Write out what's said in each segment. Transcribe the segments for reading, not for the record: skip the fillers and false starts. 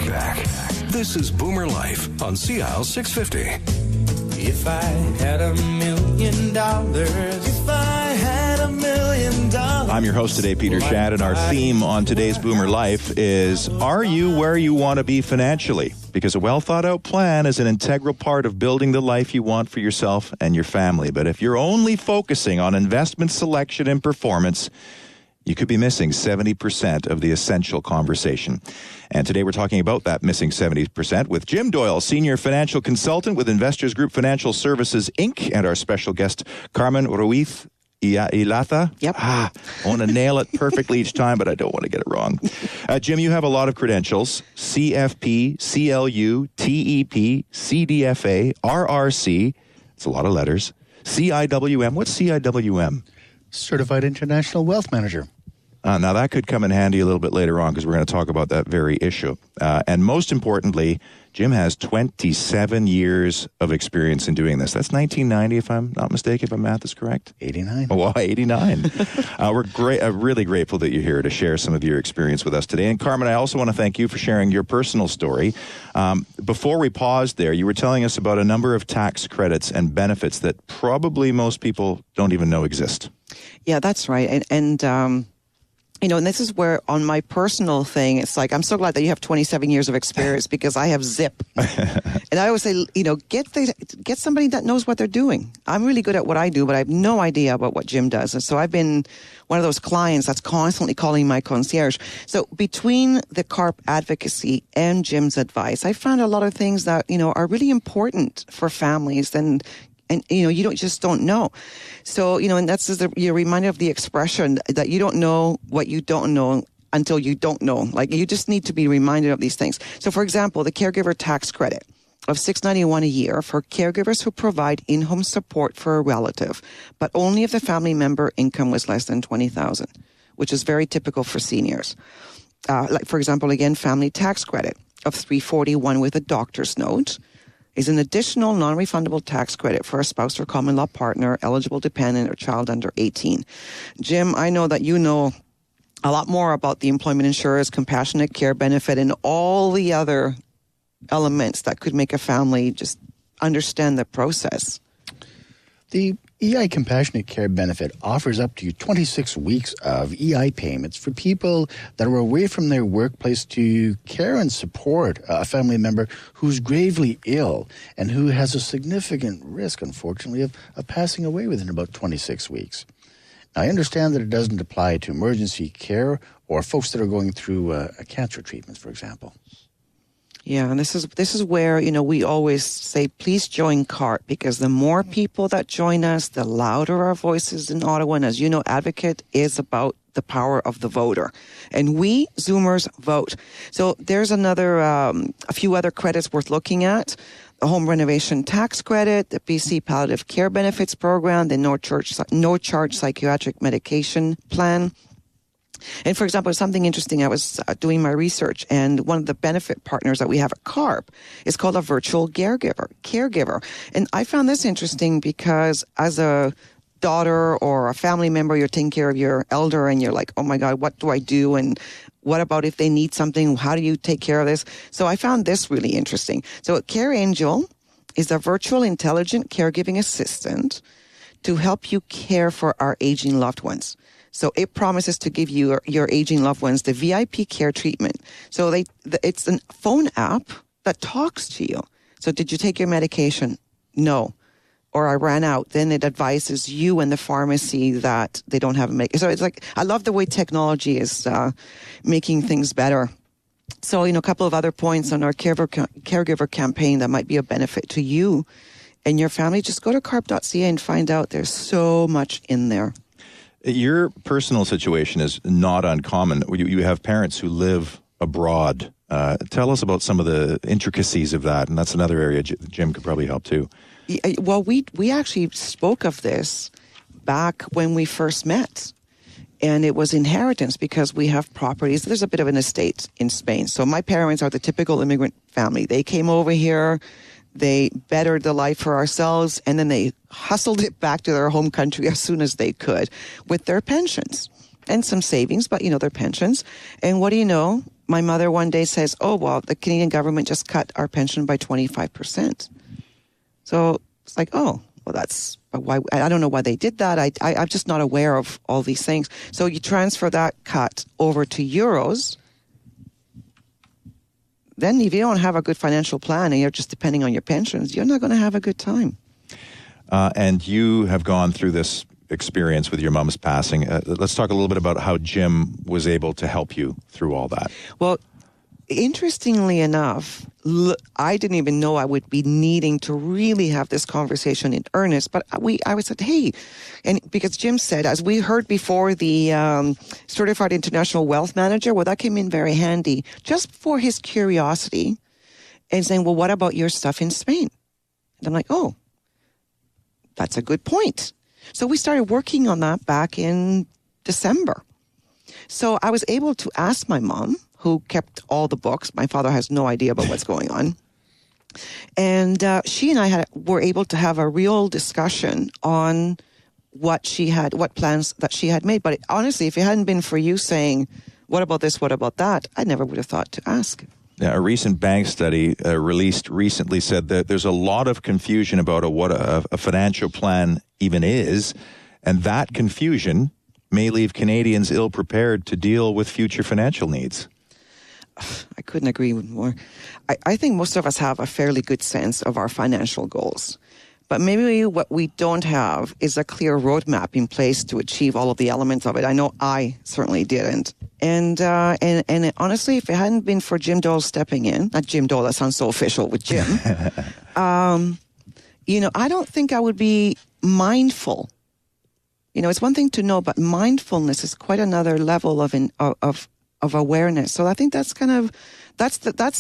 back. This is Boomer Life on CIL 650. If I had $1 million, if I had $1 million. I'm your host today, Peter Shad, and our theme on today's Boomer Life is, are you where you want to be financially? Because a well-thought-out plan is an integral part of building the life you want for yourself and your family. But if you're only focusing on investment selection and performance, you could be missing 70% of the essential conversation. And today we're talking about that missing 70% with Jim Doyle, Senior Financial Consultant with Investors Group Financial Services, Inc., and our special guest, Carmen Ruiz Ilata. Yep. I want to nail it perfectly each time, but I don't want to get it wrong. Jim, you have a lot of credentials: CFP, CLU, TEP, CDFA, RRC. It's a lot of letters. CIWM. What's CIWM? Certified International Wealth Manager. Now, that could come in handy a little bit later on because we're going to talk about that very issue. And most importantly, Jim has 27 years of experience in doing this. That's 1990, if I'm not mistaken, if my math is correct. 89. Oh, 89. We're really grateful that you're here to share some of your experience with us today. And Carmen, I also want to thank you for sharing your personal story. Before we paused there, you were telling us about a number of tax credits and benefits that probably most people don't even know exist. Yeah, that's right. And and this is where on my personal thing, it's like, I'm so glad that you have 27 years of experience because I have zip. And I always say, get somebody that knows what they're doing. I'm really good at what I do, but I have no idea about what Jim does. And so I've been one of those clients that's constantly calling my concierge. So between the CARP advocacy and Jim's advice, I found a lot of things that, are really important for families and you don't know. So, and that's you're reminded of the expression that you don't know what you don't know until you don't know. Like, you just need to be reminded of these things. So, for example, the caregiver tax credit of $691 a year for caregivers who provide in-home support for a relative, but only if the family member income was less than $20,000, which is very typical for seniors. Like, for example, again, family tax credit of $341 with a doctor's note is an additional non-refundable tax credit for a spouse or common law partner, eligible dependent, or child under 18. Jim, I know that you know a lot more about the employment insurance, compassionate care benefit, and all the other elements that could make a family just understand the process. The EI Compassionate Care Benefit offers up to 26 weeks of EI payments for people that are away from their workplace to care and support a family member who's gravely ill and who has a significant risk, unfortunately, of passing away within about 26 weeks. Now, I understand that it doesn't apply to emergency care or folks that are going through a cancer treatment, for example. Yeah, and this is where, we always say, please join CARP, because the more people that join us, the louder our voices in Ottawa. And as you know, Advocate is about the power of the voter. And we, Zoomers, vote. So there's a few other credits worth looking at. The home renovation tax credit, the BC Palliative Care Benefits Program, the no charge psychiatric medication plan. And for example, something interesting, I was doing my research, and one of the benefit partners that we have at CARP is called a virtual caregiver. And I found this interesting because as a daughter or a family member, you're taking care of your elder and you're like, oh my God, what do I do? And what about if they need something? How do you take care of this? So I found this really interesting. So Care Angel is a virtual intelligent caregiving assistant to help you care for our aging loved ones. So it promises to give you your aging loved ones the VIP care treatment. So it's a phone app that talks to you. So did you take your medication? No. Or I ran out. Then it advises you and the pharmacy that they don't have a medication. So it's like, I love the way technology is making things better. So, a couple of other points on our caregiver campaign that might be a benefit to you and your family. Just go to carp.ca and find out. There's so much in there. Your personal situation is not uncommon. You have parents who live abroad. Tell us about some of the intricacies of that, and that's another area Jim could probably help too. Well, we actually spoke of this back when we first met, and it was inheritance because we have properties. There's a bit of an estate in Spain. So my parents are the typical immigrant family. They came over here. They bettered the life for ourselves, and then they hustled it back to their home country as soon as they could with their pensions and some savings, but, their pensions. And what do you know? my mother one day says, oh, well, the Canadian government just cut our pension by 25%. So it's like, oh, well, that's why. I don't know why they did that. I'm just not aware of all these things. So you transfer that cut over to euros. Then if you don't have a good financial plan and you're just depending on your pensions, you're not going to have a good time. And you have gone through this experience with your mom's passing. Let's talk a little bit about how Jim was able to help you through all that. Well, interestingly enough, I didn't even know I would be needing to really have this conversation in earnest, but I said, hey, and because Jim said, as we heard before, the Certified International Wealth Manager, well, that came in very handy just for his curiosity and saying, well, what about your stuff in Spain? And I'm like, oh, that's a good point. So we started working on that back in December. So I was able to ask my mom, who kept all the books. My father has no idea about what's going on. And she and I were able to have a real discussion on what plans that she had made. But honestly, if it hadn't been for you saying, what about this, what about that, I never would have thought to ask. Yeah, a recent bank study released recently said that there's a lot of confusion about what a financial plan even is, and that confusion may leave Canadians ill-prepared to deal with future financial needs. I couldn't agree with more. I think most of us have a fairly good sense of our financial goals. But maybe what we don't have is a clear roadmap in place to achieve all of the elements of it. I know I certainly didn't. And honestly, if it hadn't been for Jim Doyle stepping in, not Jim Doyle, that sounds so official with Jim, I don't think I would be mindful. It's one thing to know, but mindfulness is quite another level of awareness. So I think that's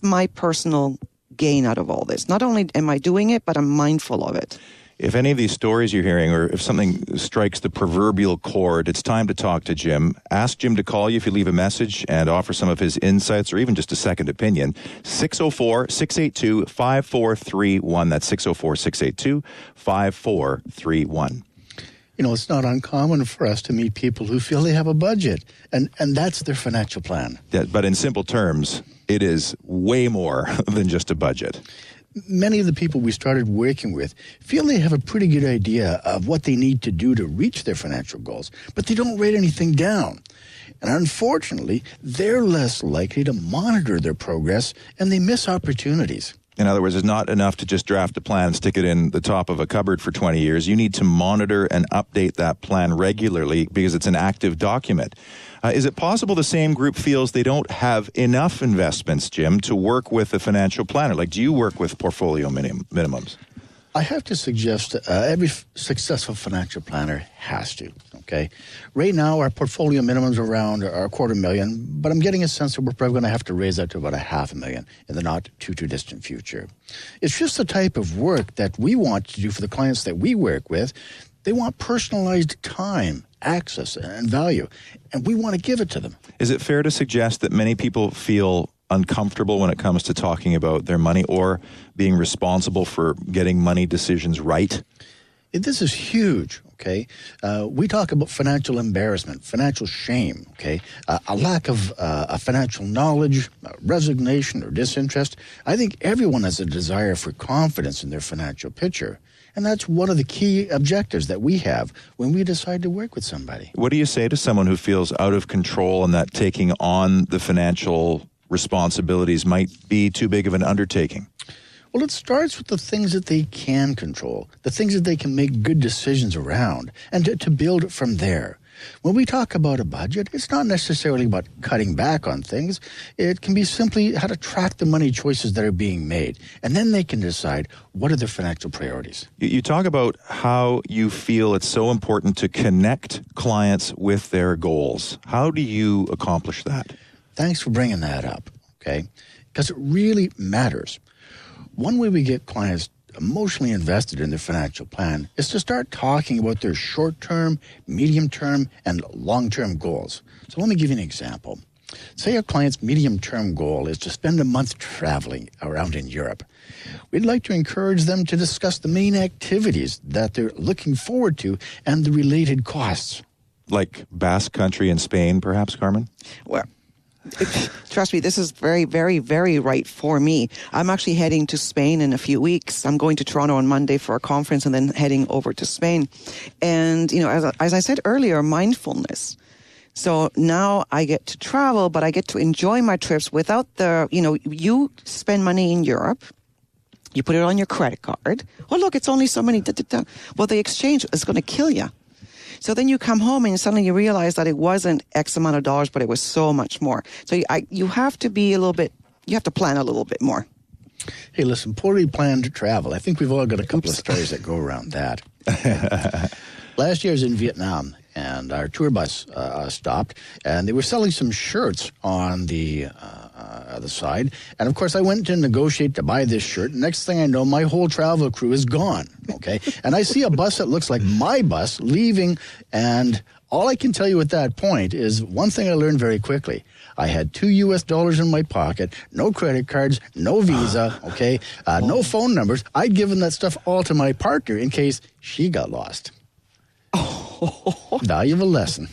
my personal gain out of all this. Not only am I doing it, but I'm mindful of it. If any of these stories you're hearing, or if something strikes the proverbial chord, it's time to talk to Jim. Ask Jim to call you if you leave a message and offer some of his insights or even just a second opinion. 604-682-5431. That's 604-682-5431. It's not uncommon for us to meet people who feel they have a budget, and that's their financial plan. Yeah, but in simple terms, it is way more than just a budget. Many of the people we started working with feel they have a pretty good idea of what they need to do to reach their financial goals, but they don't write anything down. And unfortunately, they're less likely to monitor their progress, and they miss opportunities. In other words, it's not enough to just draft a plan, stick it in the top of a cupboard for 20 years. You need to monitor and update that plan regularly because it's an active document. Is it possible the same group feels they don't have enough investments, Jim, to work with a financial planner? Like, do you work with portfolio minimums? I have to suggest every successful financial planner has to, okay? Right now, our portfolio minimums are around $250,000, but I'm getting a sense that we're probably going to have to raise that to about $500,000 in the not too distant future. It's just the type of work that we want to do for the clients that we work with. They want personalized time, access, and value, and we want to give it to them. Is it fair to suggest that many people feel uncomfortable when it comes to talking about their money or being responsible for getting money decisions right? This is huge, okay? We talk about financial embarrassment, financial shame, okay? A lack of financial knowledge, resignation, or disinterest. I think everyone has a desire for confidence in their financial picture. And that's one of the key objectives that we have when we decide to work with somebody. What do you say to someone who feels out of control and that taking on the financial responsibilities might be too big of an undertaking? Well, it starts with the things that they can control, the things that they can make good decisions around, and to build from there. When we talk about a budget, it's not necessarily about cutting back on things. It can be simply how to track the money choices that are being made, and then they can decide what are their financial priorities. You talk about how you feel it's so important to connect clients with their goals. How do you accomplish that? Thanks for bringing that up, okay? Because it really matters. One way we get clients emotionally invested in their financial plan is to start talking about their short-term, medium-term, and long-term goals. So let me give you an example. Say a client's medium-term goal is to spend a month traveling around in Europe. We'd like to encourage them to discuss the main activities that they're looking forward to and the related costs. Like Basque Country in Spain, perhaps, Carmen? Well, Trust me, this is very, very, very right for me. I'm actually heading to Spain in a few weeks. I'm going to Toronto on Monday for a conference and then heading over to Spain. And, as I said earlier, mindfulness. So now I get to travel, but I get to enjoy my trips without you spend money in Europe. You put it on your credit card. Oh, look, it's only so many. Well, the exchange is going to kill you. So then you come home and suddenly you realize that it wasn't X amount of dollars, but it was so much more. So you have to be you have to plan a little bit more. Hey, listen, poorly planned travel. I think we've all got a couple of stories that go around that. Last year I was in Vietnam, and our tour bus stopped, and they were selling some shirts on the side. And, of course, I went to negotiate to buy this shirt. Next thing I know, my whole travel crew is gone, okay? And I see a bus that looks like my bus leaving, and all I can tell you at that point is one thing I learned very quickly. I had $2 in my pocket, no credit cards, no Visa, okay, no phone numbers. I'd given that stuff all to my partner in case she got lost. Valuable lesson.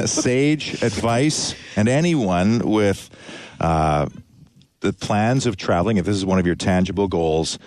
Sage advice, and anyone with the plans of traveling, if this is one of your tangible goals,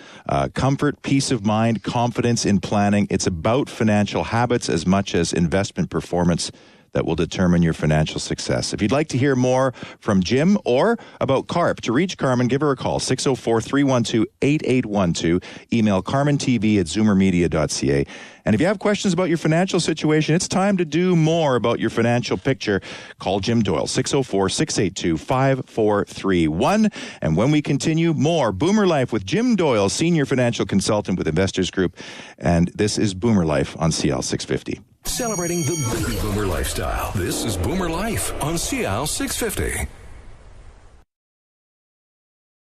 comfort, peace of mind, confidence in planning. It's about financial habits as much as investment performance that will determine your financial success. If you'd like to hear more from Jim or about CARP, to reach Carmen, give her a call, 604-312-8812. Email carmentv@zoomermedia.ca. And if you have questions about your financial situation, it's time to do more about your financial picture. Call Jim Doyle, 604-682-5431. And when we continue, more Boomer Life with Jim Doyle, Senior Financial Consultant with Investors Group. And this is Boomer Life on CL 650. Celebrating the baby boomer lifestyle. This is Boomer Life on CL 650.